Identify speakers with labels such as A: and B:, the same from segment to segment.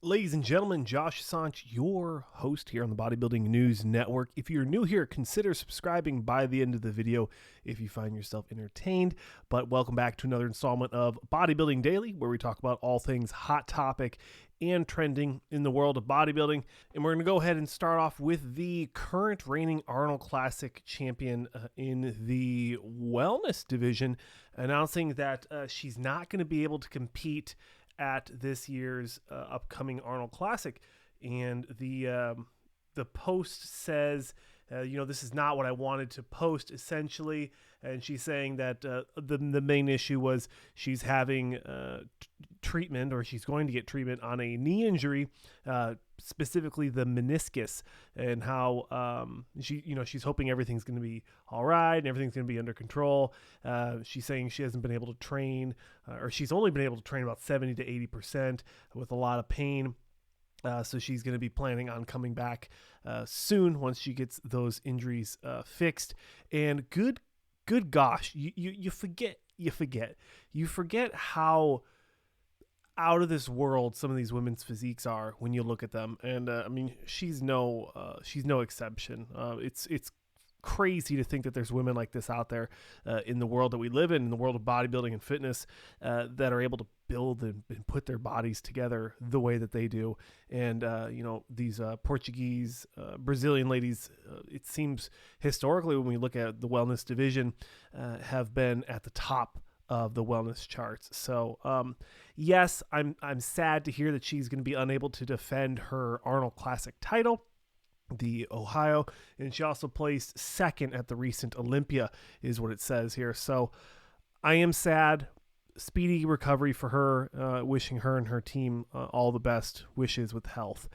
A: Ladies and gentlemen, Josh Assange, your host here on the Bodybuilding News Network. If you're new here, consider subscribing by the end of the video if you find yourself entertained. But welcome back to another installment of Bodybuilding Daily, where we talk about all things hot topic and trending in the world of bodybuilding. And we're going to go ahead and start off with the current reigning Arnold Classic champion in the wellness division, announcing that she's not going to be able to compete at this year's upcoming Arnold Classic. And the post says, this is not what I wanted to post, essentially. And she's saying that the main issue was she's having treatment, or she's going to get treatment on a knee injury, specifically the meniscus, and how she's hoping everything's going to be all right and everything's going to be under control. She's saying she hasn't been able to train, or she's only been able to train about 70 to 80% with a lot of pain. So she's going to be planning on coming back soon once she gets those injuries fixed. And good gosh, you forget how out of this world some of these women's physiques are when you look at them. And she's no exception. It's crazy to think that there's women like this out there in the world that we live in the world of bodybuilding and fitness, that are able to build and put their bodies together the way that they do. And these Portuguese, Brazilian ladies, it seems historically, when we look at the wellness division, have been at the top of the wellness charts. So yes, I'm sad to hear that she's going to be unable to defend her Arnold Classic title, the Ohio, and she also placed second at the recent Olympia, is what it says here. So I am sad. Speedy recovery for her, wishing her and her team all the best wishes with health.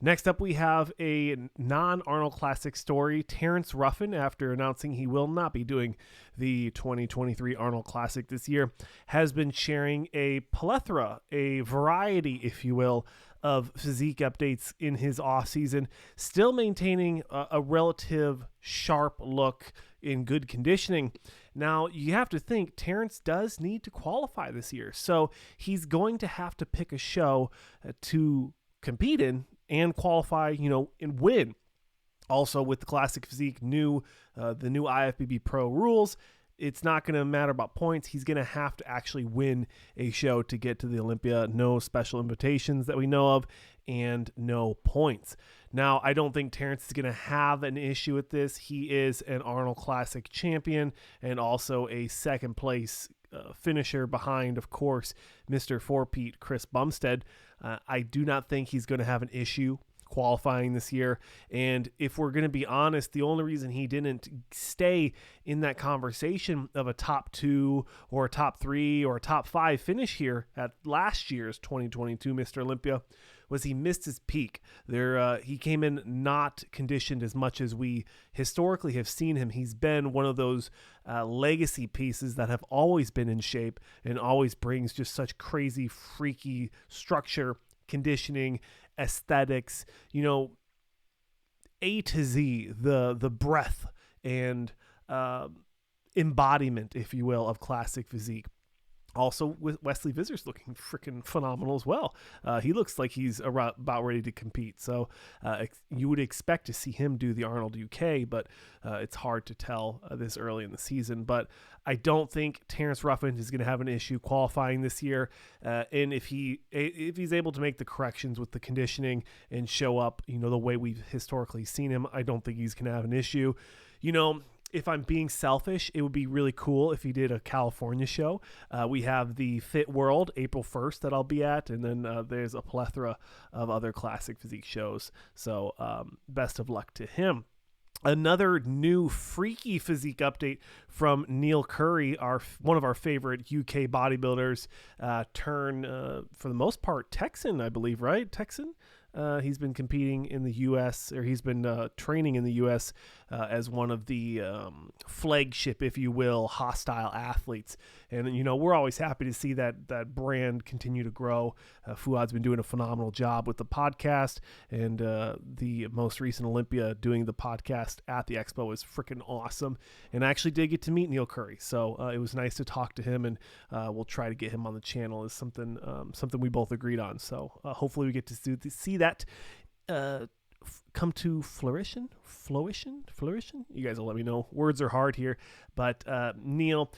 A: Next up, we have a non-Arnold Classic story. Terence Ruffin, after announcing he will not be doing the 2023 Arnold Classic this year, has been sharing a plethora, a variety, if you will, of physique updates in his offseason, still maintaining a relative sharp look in good conditioning. Now, you have to think Terence does need to qualify this year, so he's going to have to pick a show to compete in and qualify, and win. Also, with the Classic Physique the new IFBB Pro rules, it's not going to matter about points. He's going to have to actually win a show to get to the Olympia. No special invitations that we know of, and no points. Now, I don't think Terence is going to have an issue with this. He is an Arnold Classic champion and also a second place finisher behind, of course, Mr. Four-Pete Chris Bumstead. I do not think he's going to have an issue qualifying this year. And if we're going to be honest, the only reason he didn't stay in that conversation of a top 2 or a top 3 or a top 5 finish here at last year's 2022 Mr. Olympia was he missed his peak. He came in not conditioned as much as we historically have seen him. He's been one of those legacy pieces that have always been in shape and always brings just such crazy, freaky structure, conditioning, aesthetics, A to Z, the breadth and embodiment, if you will, of classic physique. Also, with Wesley Vissers looking freaking phenomenal as well. He looks like he's about ready to compete. So you would expect to see him do the Arnold UK, but it's hard to tell this early in the season. But I don't think Terence Ruffin is going to have an issue qualifying this year. And if he's able to make the corrections with the conditioning and show up, the way we've historically seen him, I don't think he's going to have an issue. If I'm being selfish, it would be really cool if he did a California show. We have the Fit World April 1st that I'll be at, and then there's a plethora of other classic physique shows. So best of luck to him. Another new freaky physique update from Neil Curry, one of our favorite UK bodybuilders, for the most part Texan, I believe, right? Texan? He's been competing in the U.S., or he's been training in the U.S. As one of the flagship, if you will, hostile athletes. And, we're always happy to see that brand continue to grow. Fuad's been doing a phenomenal job with the podcast, and the most recent Olympia doing the podcast at the expo was freaking awesome. And I actually did get to meet Neil Curry, so it was nice to talk to him, and we'll try to get him on the channel. Is something we both agreed on. So hopefully we get to see that come to fruition. You guys will let me know. Words are hard here, but Neil,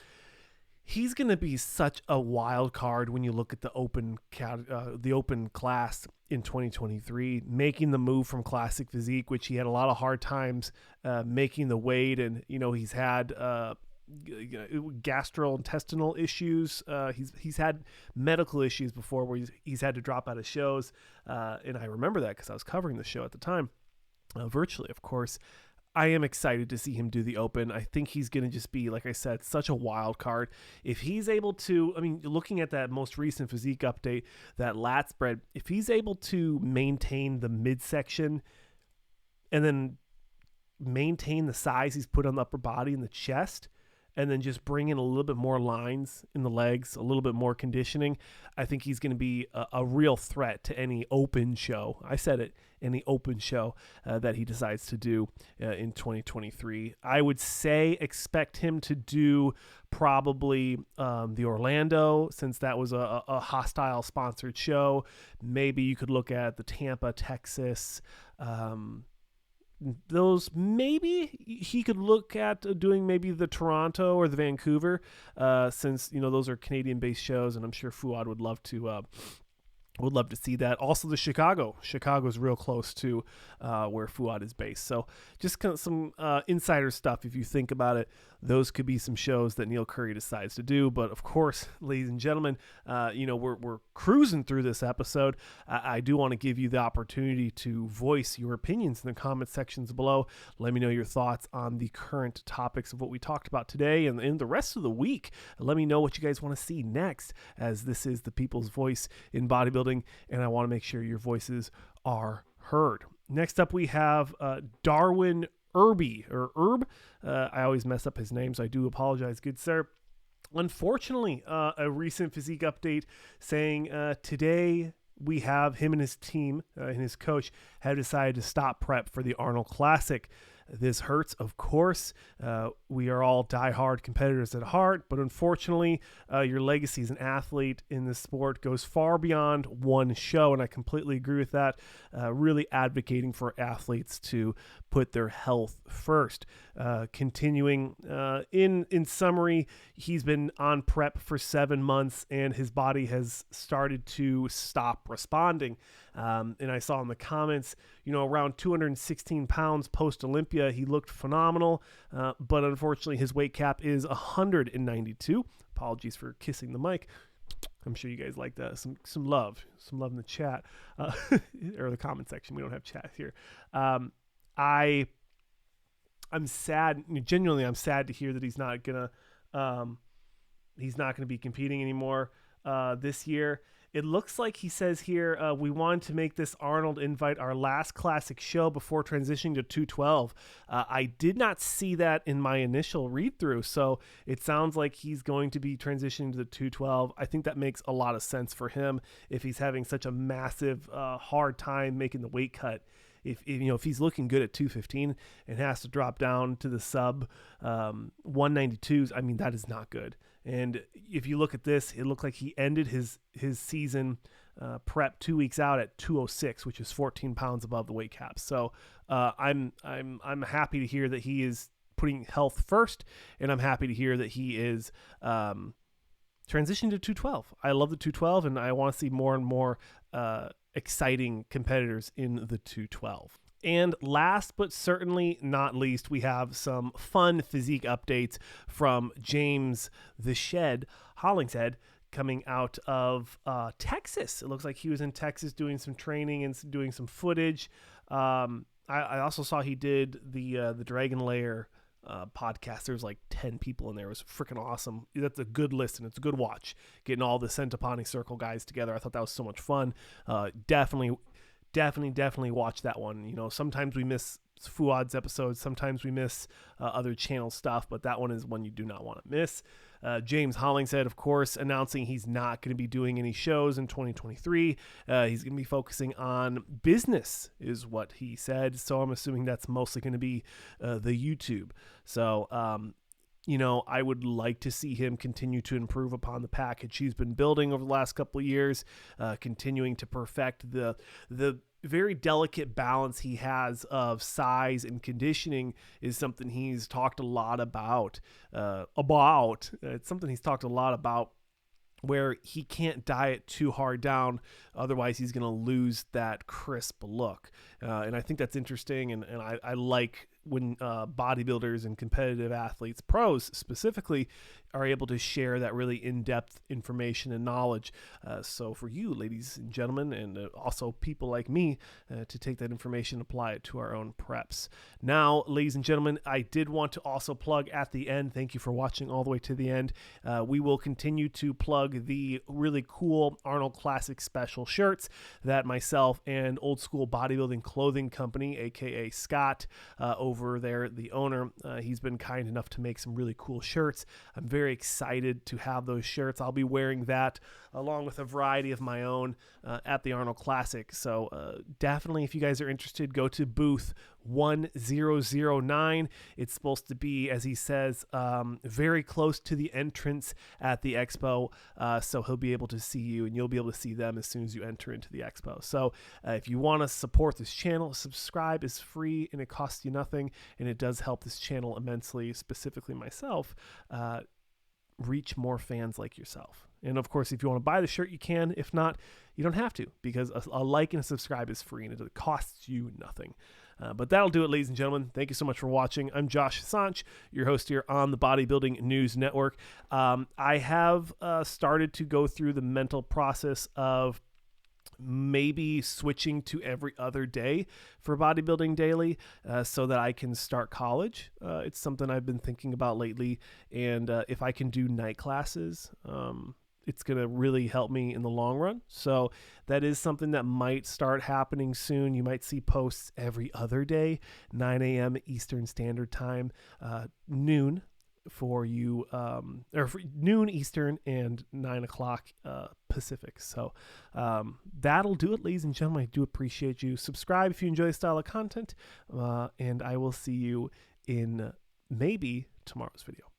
A: he's going to be such a wild card when you look at the open class in 2023, making the move from classic physique, which he had a lot of hard times making the weight, and he's had gastrointestinal issues. He's had medical issues before where he's had to drop out of shows, and I remember that because I was covering the show at the time, virtually, of course. I am excited to see him do the open. I think he's going to just be, like I said, such a wild card. If he's able to, looking at that most recent physique update, that lat spread, if he's able to maintain the midsection and then maintain the size he's put on the upper body and the chest, and then just bring in a little bit more lines in the legs, a little bit more conditioning, I think he's going to be a real threat to any open show. I said it, any open show that he decides to do in 2023. I would say expect him to do probably the Orlando, since that was a hostile sponsored show. Maybe you could look at the Tampa, Texas, those. Maybe he could look at doing maybe the Toronto or the Vancouver, since those are Canadian-based shows, and I'm sure Fuad would love to see that. Also, the Chicago's real close to where Fuad is based. So just kind of some insider stuff. If you think about it, those could be some shows that Neil Curry decides to do. But of course, ladies and gentlemen, we're cruising through this episode. I do want to give you the opportunity to voice your opinions in the comment sections below. Let me know your thoughts on the current topics of what we talked about today and in the rest of the week. Let me know what you guys want to see next, as this is the people's voice in bodybuilding, and I want to make sure your voices are heard. Next up, we have Darwin Irby, or Herb. I always mess up his name, so I do apologize, good sir. Unfortunately, a recent physique update saying today we have him and his team and his coach have decided to stop prep for the Arnold Classic. This hurts, of course. We are all diehard competitors at heart, but unfortunately, your legacy as an athlete in this sport goes far beyond one show, and I completely agree with that. Really advocating for athletes to put their health first. Continuing, in summary, he's been on prep for 7 months, and his body has started to stop responding. And I saw in the comments, around 216 pounds post-Olympia, he looked phenomenal, but unfortunately his weight cap is 192. Apologies for kissing the mic. I'm sure you guys like that. Some love in the chat, or the comment section. We don't have chat here. I'm sad. Genuinely, I'm sad to hear that he's not gonna be competing anymore this year. It looks like he says here, we wanted to make this Arnold invite our last classic show before transitioning to 212. I did not see that in my initial read through, so it sounds like he's going to be transitioning to the 212. I think that makes a lot of sense for him if he's having such a massive, hard time making the weight cut. If he's looking good at 215 and has to drop down to the sub 192s, that is not good. And if you look at this, it looked like he ended his season prep 2 weeks out at 206, which is 14 pounds above the weight cap. So I'm happy to hear that he is putting health first, and I'm happy to hear that he is transitioning to 212. I love the 212, and I want to see more and more exciting competitors in the 212. And last but certainly not least, we have some fun physique updates from James the Shed Hollingshead coming out of Texas. It looks like he was in Texas doing some training and doing some footage. I also saw he did the Dragon Lair podcast. There's like 10 people in there. It was freaking awesome. That's a good listen. It's a good watch. Getting all the Centopani Circle guys together. I thought that was so much fun. Definitely definitely watch that one. You know, sometimes we miss Fuad's episodes, sometimes we miss other channel stuff, but that one is one you do not want to miss. James Hollingshead, of course, announcing he's not going to be doing any shows in 2023. He's going to be focusing on business, is what he said. So I'm assuming that's mostly going to be the YouTube. So, you know, I would like to see him continue to improve upon the package he's been building over the last couple of years, continuing to perfect the very delicate balance he has of size and conditioning is something he's talked a lot about. It's something he's talked a lot about, where he can't diet too hard down, otherwise he's going to lose that crisp look. And I think that's interesting, and I like when bodybuilders and competitive athletes, pros specifically, are able to share that really in-depth information and knowledge. So for you, ladies and gentlemen, and also people like me, to take that information and apply it to our own preps. Now, ladies and gentlemen, I did want to also plug at the end, thank you for watching all the way to the end, we will continue to plug the really cool Arnold Classic Special shirts that myself and Old School Bodybuilding Clothing Company, aka Scott, over there, the owner, he's been kind enough to make some really cool shirts. I'm very excited to have those shirts. I'll be wearing that along with a variety of my own at the Arnold Classic. So definitely, if you guys are interested, go to booth 1009. It's supposed to be, as he says, very close to the entrance at the expo. So he'll be able to see you, and you'll be able to see them as soon as you enter into the expo. So if you want to support this channel, subscribe is free and it costs you nothing, and it does help this channel immensely, specifically myself, reach more fans like yourself. And of course, if you want to buy the shirt, you can. If not, you don't have to, because a like and a subscribe is free and it costs you nothing. But that'll do it, ladies and gentlemen. Thank you so much for watching. I'm Josh Sanch, your host here on the Bodybuilding News Network. I have started to go through the mental process of maybe switching to every other day for Bodybuilding Daily, so that I can start college. It's something I've been thinking about lately, and if I can do night classes, it's going to really help me in the long run. So that is something that might start happening soon. You might see posts every other day, 9 a.m. Eastern Standard Time, noon for you, or for noon Eastern and 9 o'clock Pacific. So that'll do it, ladies and gentlemen. I do appreciate you. Subscribe if you enjoy this style of content, and I will see you in maybe tomorrow's video.